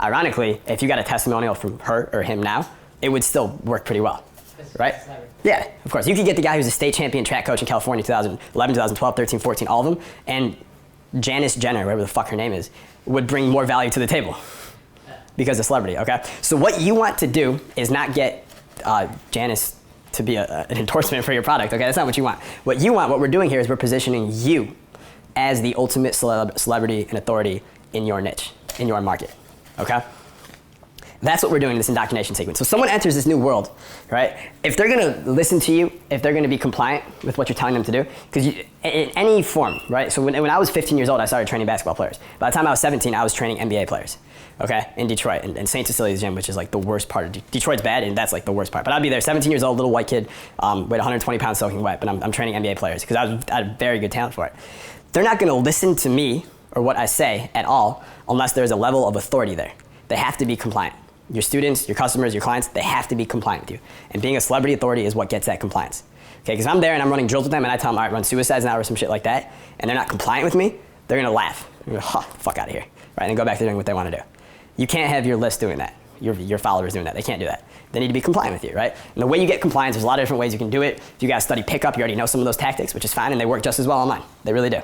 ironically, if you got a testimonial from her or him now, it would still work pretty well, right? Yeah, of course. You could get the guy who's a state champion track coach in California 2011, 2012, 13, 14, all of them, and Janice Jenner, whatever the fuck her name is, would bring more value to the table because of celebrity, okay? So what you want to do is not get Janice to be an endorsement for your product, okay? That's not what you want. What you want, what we're doing here is we're positioning you as the ultimate celebrity and authority in your niche, in your market, okay? That's what we're doing in this indoctrination sequence. So someone enters this new world, right? If they're gonna listen to you, if they're gonna be compliant with what you're telling them to do, because in any form, right? So when I was 15 years old, I started training basketball players. By the time I was 17, I was training NBA players, okay? In Detroit, in St. Cecilia's gym, which is like the worst part of Detroit's bad, and that's like the worst part. But I'd be there, 17 years old, little white kid, weighed 120 pounds soaking wet, but I'm training NBA players because I had very good talent for it. They're not gonna listen to me or what I say at all unless there's a level of authority there. They have to be compliant. Your students, your customers, your clients, they have to be compliant with you. And being a celebrity authority is what gets that compliance. Okay, because I'm there and I'm running drills with them and I tell them, all right, run suicides now or some shit like that, and they're not compliant with me, they're gonna laugh. They're gonna go, fuck out of here, right? And go back to doing what they wanna do. You can't have your list doing that, your followers doing that. They can't do that. They need to be compliant with you, right? And the way you get compliance, there's a lot of different ways you can do it. If you guys study pickup, you already know some of those tactics, which is fine, and they work just as well online. They really do.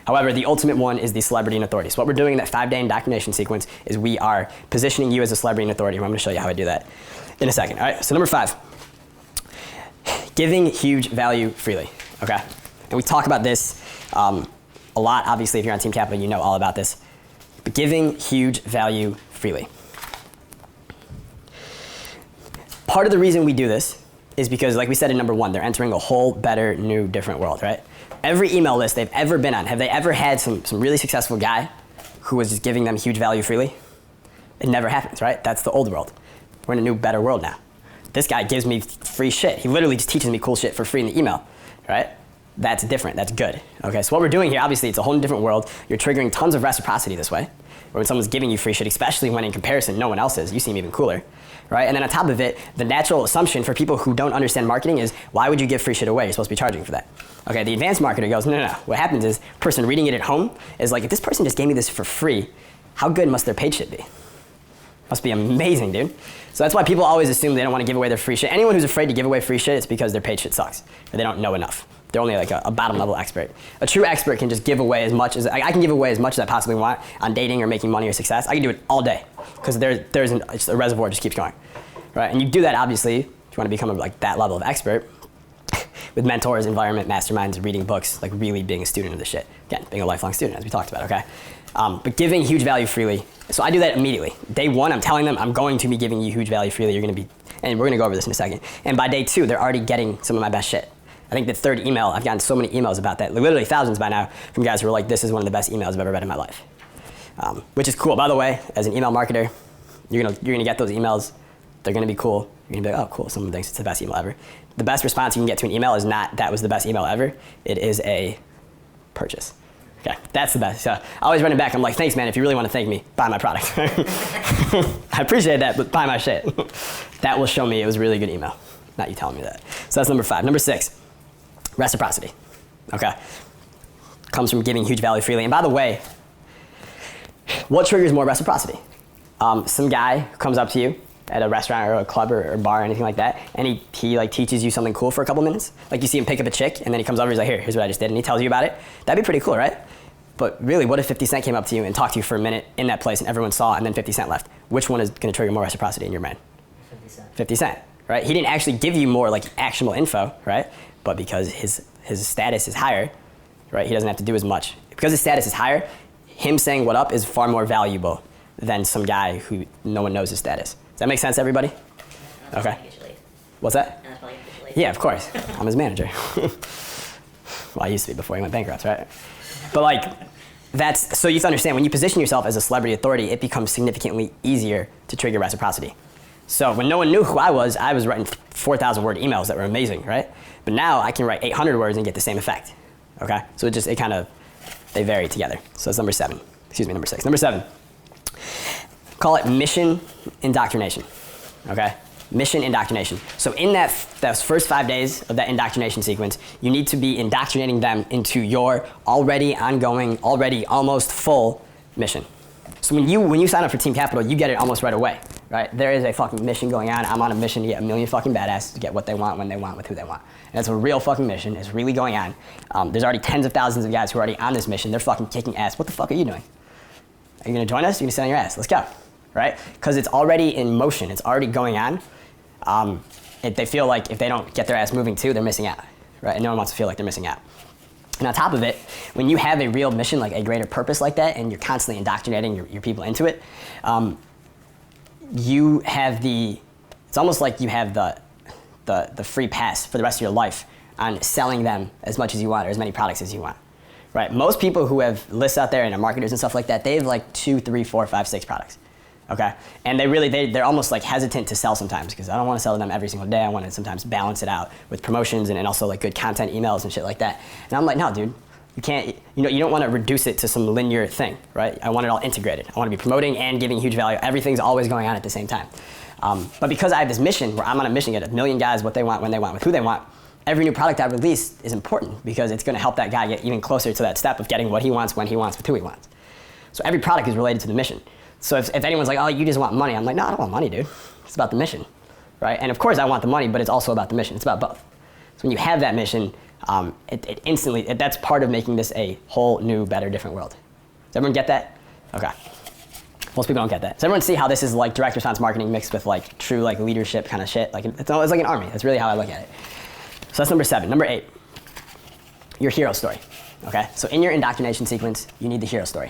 However, the ultimate one is the celebrity and authority. So what we're doing in that 5-day indoctrination sequence is we are positioning you as a celebrity and authority. I'm gonna show you how I do that in a second. All right, so number 5, giving huge value freely, okay? And we talk about this a lot. Obviously, if you're on Team Capital, you know all about this. But giving huge value freely. Part of the reason we do this is because, like we said in number 1, they're entering a whole better, new, different world, right? Every email list they've ever been on, have they ever had some really successful guy who was just giving them huge value freely? It never happens, right? That's the old world. We're in a new, better world now. This guy gives me free shit. He literally just teaches me cool shit for free in the email, right? That's different, that's good. Okay, so what we're doing here, obviously it's a whole different world. You're triggering tons of reciprocity this way. Or when someone's giving you free shit, especially when in comparison no one else is, you seem even cooler, right? And then on top of it, the natural assumption for people who don't understand marketing is, why would you give free shit away? You're supposed to be charging for that. Okay, the advanced marketer goes, no. What happens is, person reading it at home is like, if this person just gave me this for free, how good must their paid shit be? Must be amazing, dude. So that's why people always assume they don't want to give away their free shit. Anyone who's afraid to give away free shit, it's because their paid shit sucks, or they don't know enough. They're only like a bottom level expert. A true expert can just give away as much as, I can give away as much as I possibly want on dating or making money or success. I can do it all day, because there's a reservoir just keeps going, right? And you do that obviously, if you want to become like that level of expert, with mentors, environment, masterminds, reading books, like really being a student of the shit. Again, being a lifelong student, as we talked about, okay? But giving huge value freely. So I do that immediately. Day 1, I'm telling them, I'm going to be giving you huge value freely. You're gonna be, and we're gonna go over this in a second. And by day 2, they're already getting some of my best shit. I think the 3rd email, I've gotten so many emails about that, literally thousands by now, from guys who are like, this is one of the best emails I've ever read in my life. Which is cool. By the way, as an email marketer, you're gonna get those emails. They're gonna be cool. You're gonna be like, oh cool, someone thinks it's the best email ever. The best response you can get to an email is not, that was the best email ever. It is a purchase. Okay, that's the best. So I always run it back. I'm like, thanks man, if you really want to thank me, buy my product. I appreciate that, but buy my shit. That will show me it was a really good email. Not you telling me that. So that's number 5. Number 6, reciprocity. Okay, comes from giving huge value freely. And by the way, what triggers more reciprocity? Some guy who comes up to you at a restaurant or a club or bar or anything like that, and he like teaches you something cool for a couple minutes. Like you see him pick up a chick, and then he comes over, he's like, here's what I just did, and he tells you about it. That'd be pretty cool, right? But really, what if 50 Cent came up to you and talked to you for a minute in that place and everyone saw, and then 50 Cent left? Which one is gonna trigger more reciprocity in your mind? 50 Cent. 50 Cent, right? He didn't actually give you more like actionable info, right? But because his status is higher, right? He doesn't have to do as much. Because his status is higher, him saying what up is far more valuable than some guy who no one knows his status. Does that make sense, everybody? Okay. What's that? Yeah, of course. I'm his manager. Well, I used to be before he went bankrupt, right? But like, that's, so you have to understand, when you position yourself as a celebrity authority, it becomes significantly easier to trigger reciprocity. So when no one knew who I was writing 4,000 word emails that were amazing, right? But now I can write 800 words and get the same effect, okay? So they vary together. So that's number 7. Excuse me, number 6. Number 7, call it mission indoctrination, okay? Mission indoctrination. So in those first 5 days of that indoctrination sequence, you need to be indoctrinating them into your already ongoing, already almost full mission, So when you sign up for Team Capital, you get it almost right away, right? There is a fucking mission going on. I'm on a mission to get a million fucking badasses to get what they want, when they want, with who they want. And it's a real fucking mission. It's really going on. There's already tens of thousands of guys who are already on this mission. They're fucking kicking ass. What the fuck are you doing? Are you gonna join us? You're gonna sit on your ass. Let's go, right? Because it's already in motion. It's already going on. They feel like if they don't get their ass moving too, they're missing out, right? And no one wants to feel like they're missing out. And on top of it, when you have a real mission, like a greater purpose like that, and you're constantly indoctrinating your people into it, you have it's almost like you have the free pass for the rest of your life on selling them as much as you want or as many products as you want, right? Most people who have lists out there and are marketers and stuff like that, they have like 2, 3, 4, 5, 6 products. Okay, and they're almost like hesitant to sell sometimes because I don't want to sell to them every single day. I want to sometimes balance it out with promotions and also like good content emails and shit like that. And I'm like, no, dude, you can't. You don't want to reduce it to some linear thing, right? I want it all integrated. I want to be promoting and giving huge value. Everything's always going on at the same time. But because I have this mission where I'm on a mission to get a million guys what they want, when they want, with who they want, every new product I release is important because it's going to help that guy get even closer to that step of getting what he wants, when he wants, with who he wants. So every product is related to the mission. So if anyone's like, oh, you just want money, I'm like, no, I don't want money, dude. It's about the mission, right? And of course I want the money, but it's also about the mission. It's about both. So when you have that mission, it instantly, that's part of making this a whole new, better, different world. Does everyone get that? Okay. Most people don't get that. Does everyone see how this is like direct response marketing mixed with like true like leadership kind of shit? Like it's like an army. That's really how I look at it. So that's number 7. Number 8, your hero story. Okay. So in your indoctrination sequence, you need the hero story.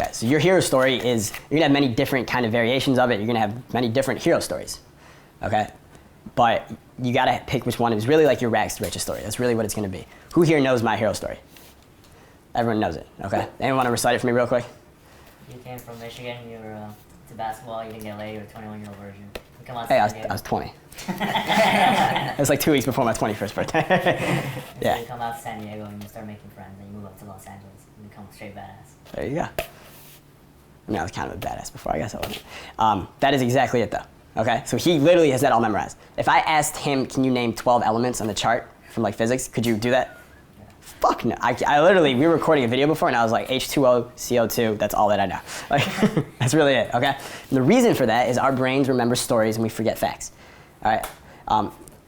Okay, so your hero story is, you're gonna have many different kind of variations of it. You're gonna have many different hero stories, okay? But you gotta pick which one is really like your rags to riches story. That's really what it's gonna be. Who here knows my hero story? Everyone knows it, okay? Anyone wanna recite it for me real quick? You came from Michigan, you were to basketball, you didn't get laid, you're a 21-year-old virgin. You come out to Hey, San Diego. I was 20. It was like 2 weeks before my 21st birthday. Yeah. So you come out to San Diego and you start making friends, and you move up to Los Angeles and become a straight badass. There you go. I mean, I was kind of a badass before, I guess I wasn't. That is exactly it, though. Okay, so he literally has that all memorized. If I asked him, can you name 12 elements on the chart from like physics, could you do that? Yeah. Fuck no. I literally, we were recording a video before, and I was like, H2O, CO2, that's all that I know. Like, that's really it, okay? And the reason for that is our brains remember stories and we forget facts. All right,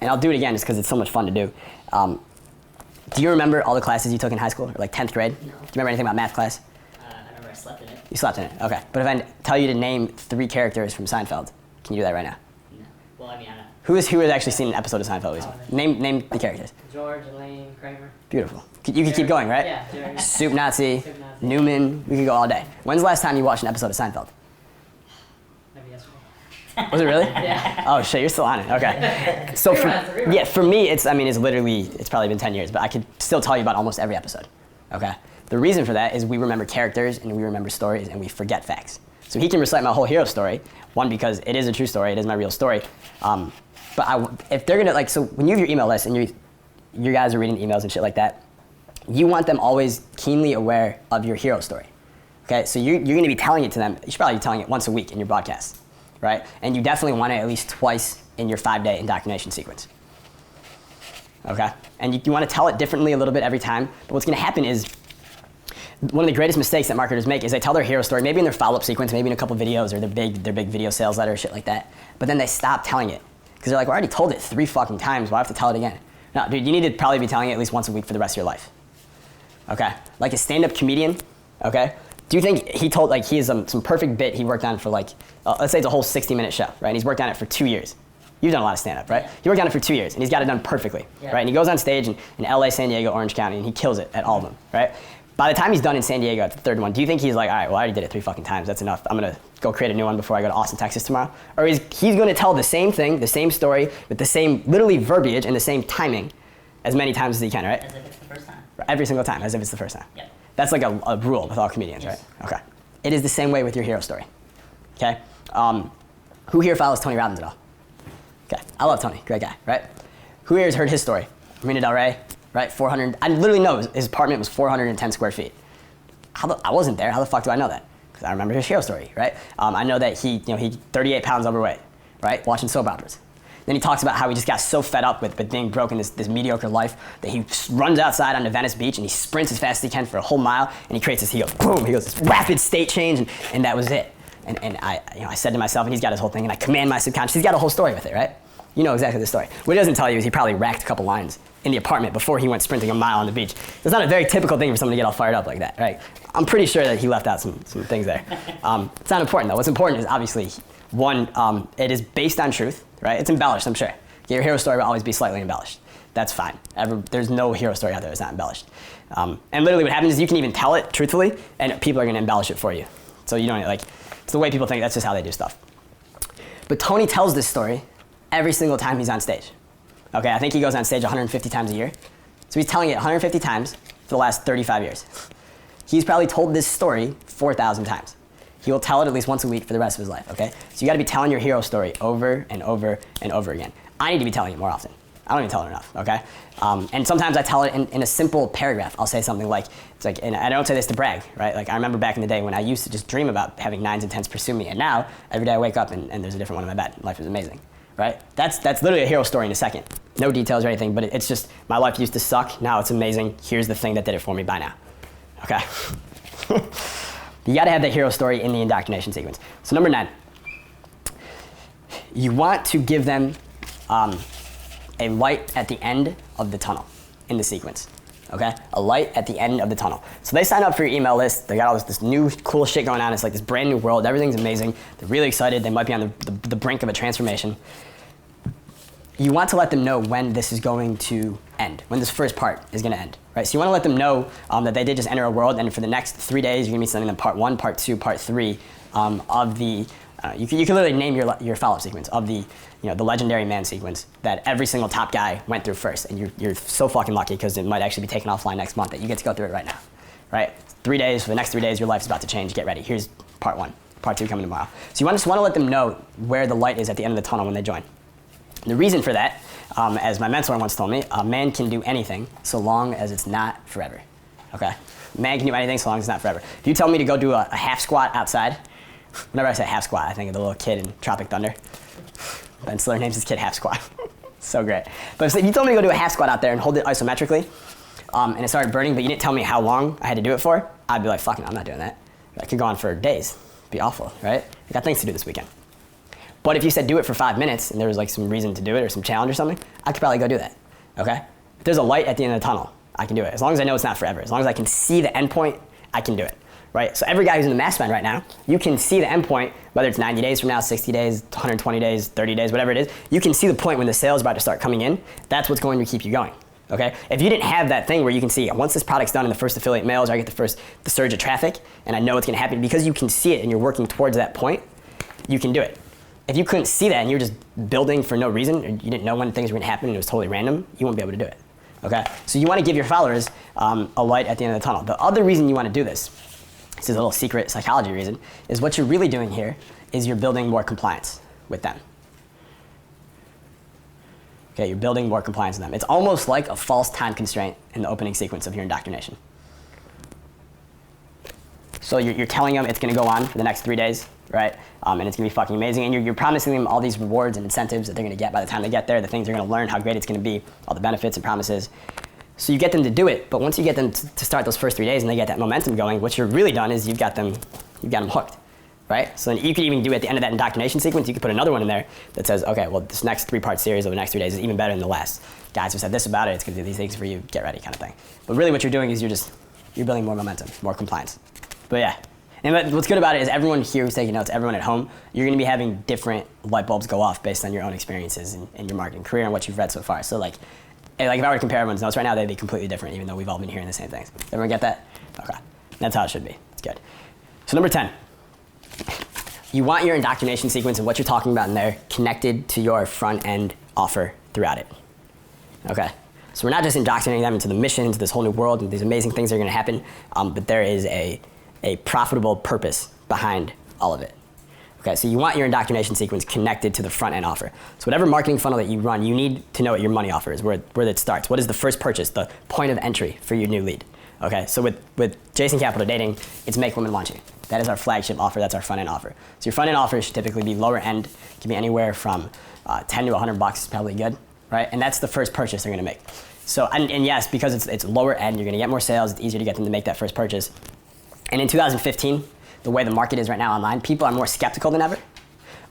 and I'll do it again just because it's so much fun to do. Do you remember all the classes you took in high school, or like 10th grade? No. Do you remember anything about math class? I remember I slept in it. You slept in it, okay. But if I tell you to name 3 characters from Seinfeld, can you do that right now? No. Well, I mean, I know. Who has actually seen an episode of Seinfeld recently? Name the characters. George, Elaine, Kramer. Beautiful. You can keep going, right? Yeah, Jerry. Soup Nazi, Soup Nazi. Newman, we could go all day. When's the last time you watched an episode of Seinfeld? Maybe yesterday. Was it really? Yeah. Oh shit, you're still on it. Okay. So for me, it's probably been 10 years, but I could still tell you about almost every episode. Okay. The reason for that is we remember characters and we remember stories and we forget facts. So he can recite my whole hero story. One, because it is a true story, it is my real story. But if they're gonna so when you have your email list and you guys are reading emails and shit like that, you want them always keenly aware of your hero story. Okay. So you're gonna be telling it to them. You should probably be telling it once a week in your broadcast. Right? And you definitely want it at least twice in your 5-day indoctrination sequence. Okay? And you want to tell it differently a little bit every time, but what's going to happen is one of the greatest mistakes that marketers make is they tell their hero story, maybe in their follow-up sequence, maybe in a couple videos or their big video sales letter or shit like that, but then they stop telling it. Because they're like, well, I already told it 3 fucking times, why do I have to tell it again? No, dude, you need to probably be telling it at least once a week for the rest of your life. Okay? Like a stand-up comedian, okay? Do you think he told, like, he has some perfect bit he worked on for, like, let's say it's a whole 60-minute show, right? And he's worked on it for 2 years. You've done a lot of stand-up, right? He worked on it for 2 years, and he's got it done perfectly, Yeah. right? And he goes on stage in LA, San Diego, Orange County, and he kills it at all of them, right? By the time he's done in San Diego at the 3rd one, do you think he's like, all right, well, I already did it 3 fucking times. That's enough. I'm going to go create a new one before I go to Austin, Texas tomorrow? Or he's going to tell the same thing, the same story, with the same, literally, verbiage and the same timing as many times as he can, right? As if it's the first time. Every single time, as if it's the first time. Yeah. That's like a rule with all comedians, Yes. right? Okay. It is the same way with your hero story. Okay? Who here follows Tony Robbins at all? Okay. I love Tony. Great guy, right? Who here has heard his story? Marina Del Rey, right? 400. I literally know his apartment was 410 square feet. I wasn't there. How the fuck do I know that? Because I remember his hero story, right? I know that he 38 pounds overweight, right? Watching soap operas. Then he talks about how he just got so fed up with being broke in this mediocre life that he runs outside onto Venice Beach and he sprints as fast as he can for a whole mile, and he creates this, he goes, boom, he goes, this rapid state change, and that was it. And I said to myself, and he's got his whole thing, and I command my subconscious, he's got a whole story with it, right? You know exactly the story. What he doesn't tell you is he probably racked a couple lines in the apartment before he went sprinting a mile on the beach. It's not a very typical thing for someone to get all fired up like that, right? I'm pretty sure that he left out some things there. It's not important though. What's important is obviously, one, it is based on truth, right? It's embellished, I'm sure. Your hero story will always be slightly embellished. That's fine. There's no hero story out there that's not embellished. And literally what happens is you can even tell it truthfully, and people are gonna embellish it for you. So you don't, like, it's the way people think, that's just how they do stuff. But Tony tells this story every single time he's on stage. Okay, I think he goes on stage 150 times a year. So he's telling it 150 times for the last 35 years. He's probably told this story 4,000 times. He will tell it at least once a week for the rest of his life, okay? So you gotta be telling your hero story over and over and over again. I need to be telling it more often. I don't even tell it enough, okay? And sometimes I tell it in a simple paragraph. I'll say something like, it's like, and I don't say this to brag, right? Like I remember back in the day when I used to just dream about having 9s and 10s pursue me, and now every day I wake up and there's a different one in my bed. Life is amazing, right? That's literally a hero story in a second. No details or anything, but it's just, my life used to suck, now it's amazing. Here's the thing that did it for me by now, okay? You gotta have that hero story in the indoctrination sequence. So number 9, you want to give them a light at the end of the tunnel in the sequence, okay? A light at the end of the tunnel. So they sign up for your email list, they got all this new cool shit going on, it's like this brand new world, everything's amazing, they're really excited, they might be on the brink of a transformation. You want to let them know when this is going to end, when this first part is gonna end, right? So you wanna let them know that they did just enter a world, and for the next 3 days, you're gonna be sending them part 1, part 2, part 3 of the, you can literally name your follow-up sequence of the, the legendary man sequence that every single top guy went through first, and you're so fucking lucky because it might actually be taken offline next month that you get to go through it right now, right? 3 days, for the next 3 days, your life's about to change, get ready. Here's part 1, part 2 coming tomorrow. So you just wanna let them know where the light is at the end of the tunnel when they join. The reason for that, as my mentor once told me, a man can do anything so long as it's not forever, okay? Man can do anything so long as it's not forever. If you tell me to go do a half squat outside, whenever I say half squat, I think of the little kid in Tropic Thunder. Ben Stiller names his kid Half Squat. So great. But if you told me to go do a half squat out there and hold it isometrically, and it started burning, but you didn't tell me how long I had to do it for, I'd be like, fucking, I'm not doing that. I could go on for days. It'd be awful, right? I got things to do this weekend. But if you said do it for 5 minutes and there was like some reason to do it or some challenge or something, I could probably go do that, okay? If there's a light at the end of the tunnel, I can do it. As long as I know it's not forever. As long as I can see the end point, I can do it, right? So every guy who's in the mastermind right now, you can see the end point, whether it's 90 days from now, 60 days, 120 days, 30 days, whatever it is, you can see the point when the sales are about to start coming in. That's what's going to keep you going, okay? If you didn't have that thing where you can see, once this product's done in the first affiliate mails, or I get the surge of traffic, and I know it's gonna happen, because you can see it and you're working towards that point, you can do it. If you couldn't see that and you're just building for no reason, or you didn't know when things were gonna happen and it was totally random, you won't be able to do it, okay? So you wanna give your followers a light at the end of the tunnel. The other reason you wanna do this is a little secret psychology reason, is what you're really doing here is you're building more compliance with them. Okay, you're building more compliance with them. It's almost like a false time constraint in the opening sequence of your indoctrination. So you're telling them it's gonna go on for the next 3 days, right? And it's gonna be fucking amazing, and you're promising them all these rewards and incentives that they're gonna get by the time they get there, the things they're gonna learn, how great it's gonna be, all the benefits and promises. So you get them to do it, but once you get them to start those first 3 days and they get that momentum going, what you've really done is you've got them hooked, right? So you could even do at the end of that indoctrination sequence, you could put another one in there that says, okay, well, this next 3-part series over the next 3 days is even better than the last. Guys have said this about it, it's gonna do these things for you, get ready kind of thing. But really what you're doing is you're building more momentum, more compliance. But yeah. And what's good about it is everyone here who's taking notes, everyone at home, you're gonna be having different light bulbs go off based on your own experiences in your marketing career and what you've read so far. So like if I were to compare everyone's notes right now, they'd be completely different, even though we've all been hearing the same things. Everyone get that? Okay, that's how it should be, it's good. So number 10, you want your indoctrination sequence and what you're talking about in there connected to your front end offer throughout it, okay? So we're not just indoctrinating them into the mission, into this whole new world, and these amazing things that are gonna happen, but there is a profitable purpose behind all of it. Okay, so you want your indoctrination sequence connected to the front end offer. So whatever marketing funnel that you run, you need to know what your money offer is, where it starts. What is the first purchase, the point of entry for your new lead? Okay, so with Jason Capital Dating, it's Make Women Want You. That is our flagship offer. That's our front end offer. So your front end offer should typically be lower end, can be anywhere from 10 to $100 is probably good, right? And that's the first purchase they're gonna make. So, and yes, because it's lower end, you're gonna get more sales, it's easier to get them to make that first purchase. And in 2015, the way the market is right now online, people are more skeptical than ever.